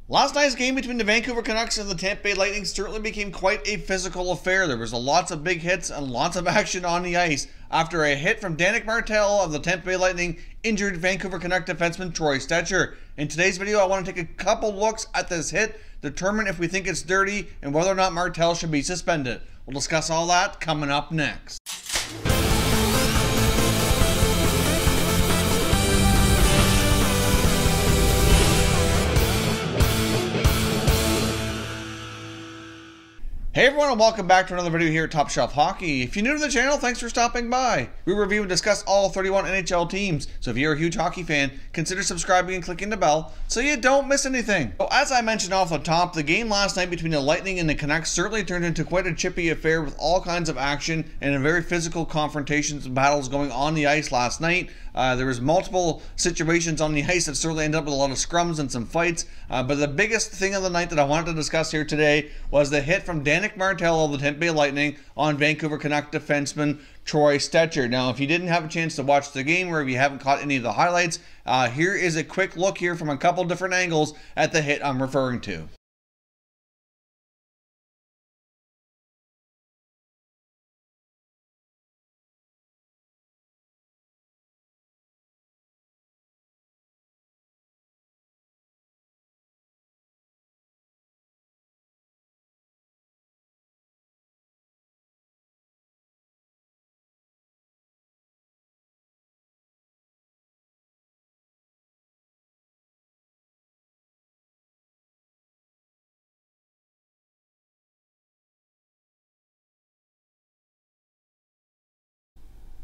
Last night's game between the Vancouver Canucks and the Tampa Bay Lightning certainly became quite a physical affair. There was lots of big hits and lots of action on the ice after a hit from Danick Martel of the Tampa Bay Lightning injured Vancouver Canuck defenseman Trot Stetcher. In today's video, I want to take a couple looks at this hit, determine if we think it's dirty, and whether or not Martel should be suspended. We'll discuss all that coming up next. Hey everyone, and welcome back to another video here at Top Shelf Hockey. If you're new to the channel, thanks for stopping by. We review and discuss all 31 NHL teams, so if you're a huge hockey fan, consider subscribing and clicking the bell so you don't miss anything. So as I mentioned off the top, the game last night between the Lightning and the Canucks certainly turned into quite a chippy affair with all kinds of action and a very physical confrontations and battles going on the ice last night. There was multiple situations on the ice that certainly ended up with a lot of scrums and some fights, but the biggest thing of the night that I wanted to discuss here today was the hit from Danick Martel of the Tampa Bay Lightning on Vancouver Canuck defenseman Trot Stetcher. Now, if you didn't have a chance to watch the game or if you haven't caught any of the highlights, here is a quick look here from a couple different angles at the hit I'm referring to.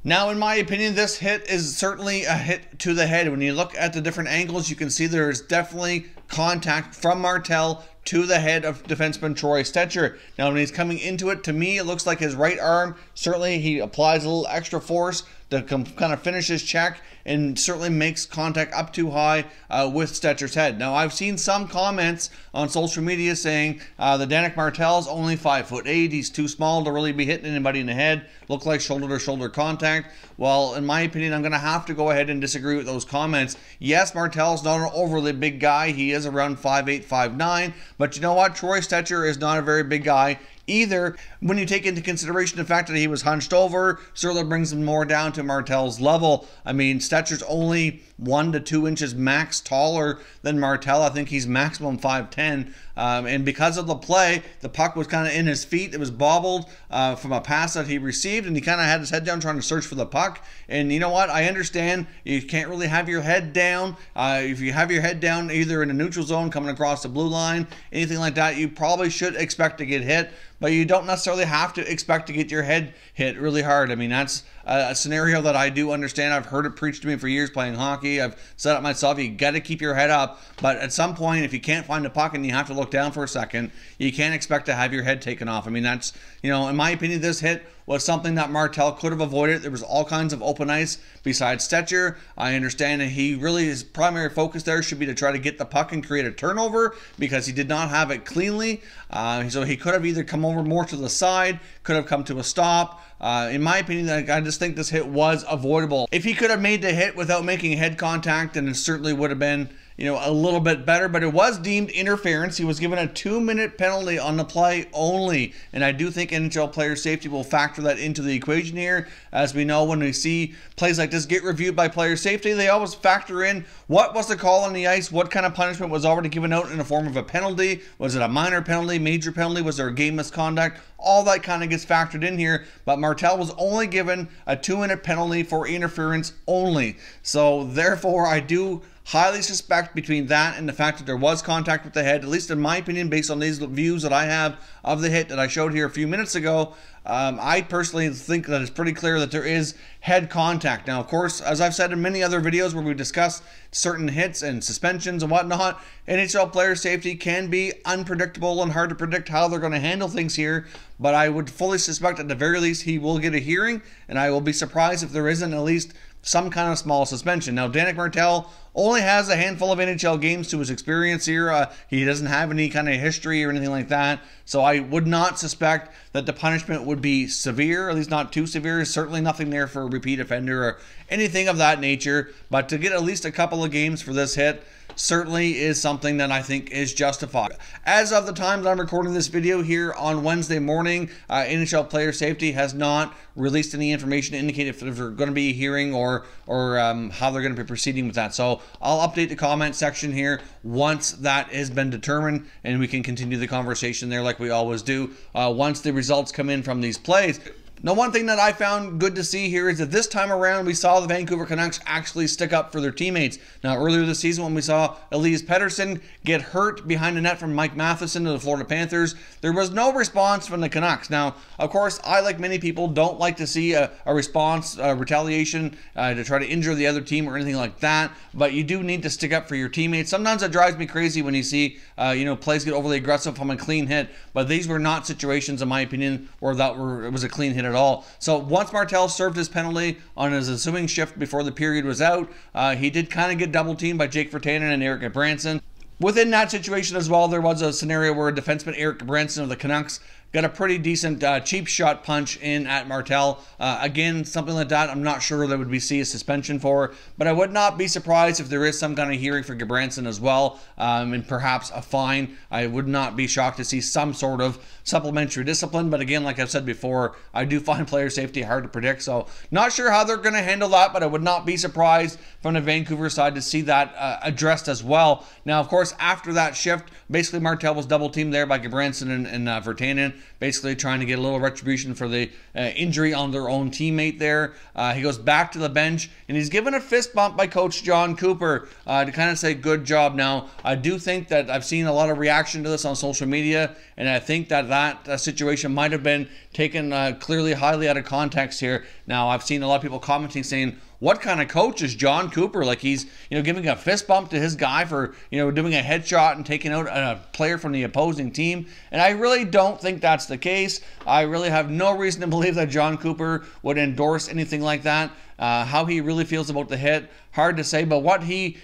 Now, in my opinion, this hit is certainly a hit to the head. When you look at the different angles, you can see there is definitely contact from Martel to the head of defenseman Trot Stetcher. Now, when he's coming into it, to me, it looks like his right arm, certainly he applies a little extra force to kind of finish his check and certainly makes contact up too high with Stetcher's head. Now, I've seen some comments on social media saying that Danick Martel's only 5'8". He's too small to really be hitting anybody in the head. Look like shoulder-to-shoulder contact. Well, in my opinion, I'm going to have to go ahead and disagree with those comments. Yes, Martel's not an overly big guy. He is around 5'8", 5'9". But you know what? Trot Stetcher is not a very big guy either. When you take into consideration the fact that he was hunched over, certainly brings him more down to Martel's level. I mean, Stetcher's only 1 to 2 inches max taller than Martel. I think he's maximum 5'10". And because of the play, the puck was kind of in his feet. It was bobbled from a pass that he received, and he kind of had his head down trying to search for the puck. And you know what? I understand you can't really have your head down. If you have your head down either in the neutral zone coming across the blue line, anything like that, you probably should expect to get hit. But you don't necessarily have to expect to get your head hit really hard. I mean, that's a scenario that I do understand. I've heard it preached to me for years playing hockey. I've said it myself. You got to keep your head up. But at some point, if you can't find the puck and you have to look down for a second, you can't expect to have your head taken off. I mean, that's, you know, in my opinion, this hit was something that Martel could have avoided. There was all kinds of open ice besides Stetcher. I understand that he really, his primary focus there should be to try to get the puck and create a turnover because he did not have it cleanly. So he could have either come over more to the side, could have come to a stop. In my opinion, I just think this hit was avoidable. If he could have made the hit without making head contact, then it certainly would have been, you know, a little bit better, but it was deemed interference. He was given a 2-minute penalty on the play only, and I do think NHL Player Safety will factor that into the equation here. As we know, when we see plays like this get reviewed by Player Safety, they always factor in what was the call on the ice, what kind of punishment was already given out in the form of a penalty, was it a minor penalty, major penalty, was there a game misconduct? All that kind of gets factored in here, but Martel was only given a 2-minute penalty for interference only. So therefore, I do highly suspect between that and the fact that there was contact with the head, at least in my opinion, based on these views that I have of the hit that I showed here a few minutes ago, I personally think that it's pretty clear that there is head contact. Now, of course, as I've said in many other videos where we discuss certain hits and suspensions and whatnot, NHL Player Safety can be unpredictable and hard to predict how they're going to handle things here, but I would fully suspect at the very least he will get a hearing, and I will be surprised if there isn't at least some kind of small suspension. Now, Danick Martel only has a handful of NHL games to his experience here. He doesn't have any kind of history or anything like that. So I would not suspect that the punishment would be severe, at least not too severe. Certainly nothing there for a repeat offender or anything of that nature. But to get at least a couple of games for this hit certainly is something that I think is justified. As of the time that I'm recording this video here on Wednesday morning, NHL Player Safety has not released any information to indicate if they're going to be hearing or how they're going to be proceeding with that. So I'll update the comment section here once that has been determined, and we can continue the conversation there like we always do once the results come in from these plays. Now, one thing that I found good to see here is that this time around we saw the Vancouver Canucks actually stick up for their teammates. Now, earlier this season when we saw Elias Pettersson get hurt behind the net from Mike Matheson to the Florida Panthers, there was no response from the Canucks. Now, of course, I, like many people, don't like to see a response, retaliation to try to injure the other team or anything like that, but you do need to stick up for your teammates. Sometimes it drives me crazy when you see plays get overly aggressive from a clean hit, but these were not situations, in my opinion, where it was a clean hit at all. So once Martel served his penalty on his ensuing shift before the period was out, he did kind of get double teamed by Jake Virtanen and Erik Gudbranson. Within that situation as well, there was a scenario where defenseman Erik Gudbranson of the Canucks got a pretty decent cheap shot punch in at Martel. Again, something like that, I'm not sure that would be see a suspension for, but I would not be surprised if there is some kind of hearing for Gudbranson as well, and perhaps a fine. I would not be shocked to see some sort of supplementary discipline, but again, like I've said before, I do find player safety hard to predict, so not sure how they're going to handle that, but I would not be surprised from the Vancouver side to see that addressed as well. Now, of course, after that shift, basically Martel was double teamed there by Gudbranson and Virtanen, basically trying to get a little retribution for the injury on their own teammate there. He goes back to the bench, and he's given a fist bump by Coach Jon Cooper to kind of say, good job. Now, I do think that I've seen a lot of reaction to this on social media, and I think that situation might have been taken clearly highly out of context here. Now, I've seen a lot of people commenting saying, what kind of coach is Jon Cooper? Like, he's giving a fist bump to his guy for doing a headshot and taking out a player from the opposing team. And I really don't think that's the case. I really have no reason to believe that Jon Cooper would endorse anything like that. How he really feels about the hit, hard to say, but what he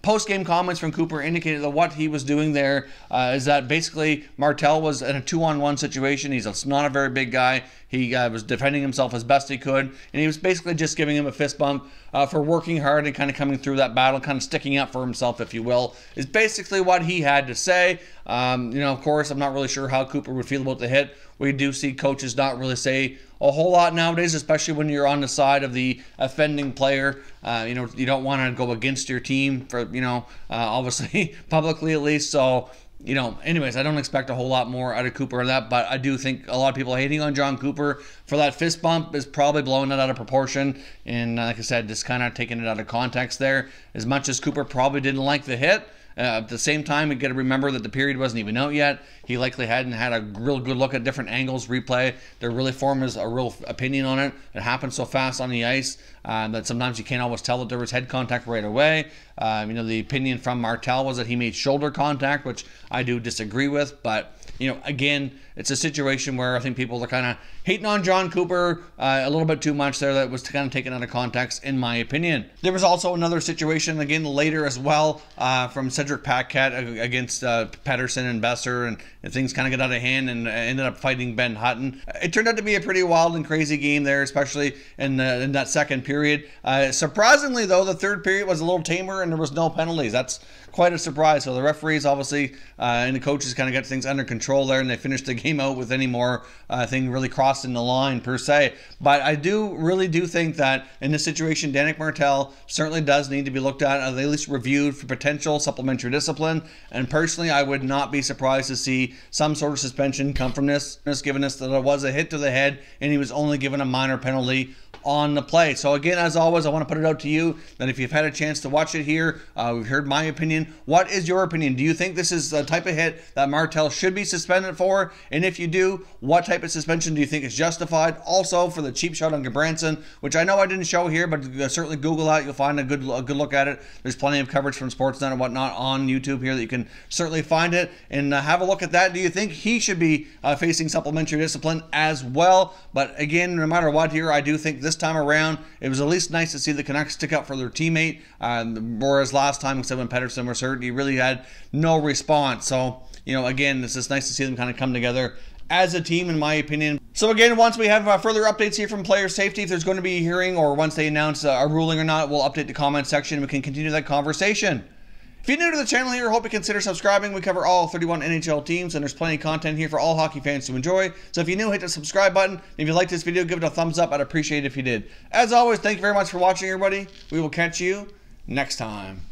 post-game comments from Cooper indicated that what he was doing there is that basically Martel was in a 2-on-1 situation. He's not a very big guy. He was defending himself as best he could, and he was basically just giving him a fist bump for working hard and kind of coming through that battle, kind of sticking up for himself, if you will, is basically what he had to say. Of course, I'm not really sure how Cooper would feel about the hit. We do see coaches not really say a whole lot nowadays, especially when you're on the side of the offending player. You don't want to go against your team for, obviously publicly at least. So, anyways, I don't expect a whole lot more out of Cooper on that, but I do think a lot of people hating on Jon Cooper for that fist bump is probably blowing it out of proportion. And like I said, just kind of taking it out of context there. As much as Cooper probably didn't like the hit, at the same time, we got to remember that the period wasn't even out yet. He likely hadn't had a real good look at different angles, replay, to really form a real opinion on it. It happened so fast on the ice that sometimes you can't always tell that there was head contact right away. The opinion from Martel was that he made shoulder contact, which I do disagree with. But, again, it's a situation where I think people are kind of hating on Jon Cooper a little bit too much there. That was kind of taken out of context, in my opinion. There was also another situation, again, later as well, from Cedric Paquette against Pettersson and Besser, and things kind of got out of hand and ended up fighting Ben Hutton. It turned out to be a pretty wild and crazy game there, especially in that second period. Surprisingly, though, the third period was a little tamer and there was no penalties. That's quite a surprise. So the referees obviously and the coaches kind of got things under control there, and they finished the game out with any more thing really crossing the line per se. But I really do think that in this situation, Danick Martel certainly does need to be looked at least reviewed for potential supplementary discipline. And personally, I would not be surprised to see some sort of suspension come from this, given this that it was a hit to the head and he was only given a minor penalty on the play. So again, as always, I want to put it out to you that if you've had a chance to watch it here, we've heard my opinion. What is your opinion? Do you think this is the type of hit that Martel should be suspended for? And if you do, what type of suspension do you think is justified? Also, for the cheap shot on Gudbranson, which I know I didn't show here, but certainly Google that. You'll find a good look at it. There's plenty of coverage from Sportsnet and whatnot on YouTube here that you can certainly find it and have a look at that. Do you think he should be facing supplementary discipline as well? But again, no matter what here, I do think this this time around, it was at least nice to see the Canucks stick up for their teammate. Whereas last time, except when Pettersson was hurt, he really had no response. So, you know, again, it's just nice to see them kind of come together as a team, in my opinion. So again, once we have further updates here from Player Safety, if there's going to be a hearing or once they announce a ruling or not, we'll update the comment section and we can continue that conversation. If you're new to the channel here, I hope you consider subscribing. We cover all 31 NHL teams, and there's plenty of content here for all hockey fans to enjoy. So if you're new, hit the subscribe button. If you like this video, give it a thumbs up. I'd appreciate it if you did. As always, thank you very much for watching, everybody. We will catch you next time.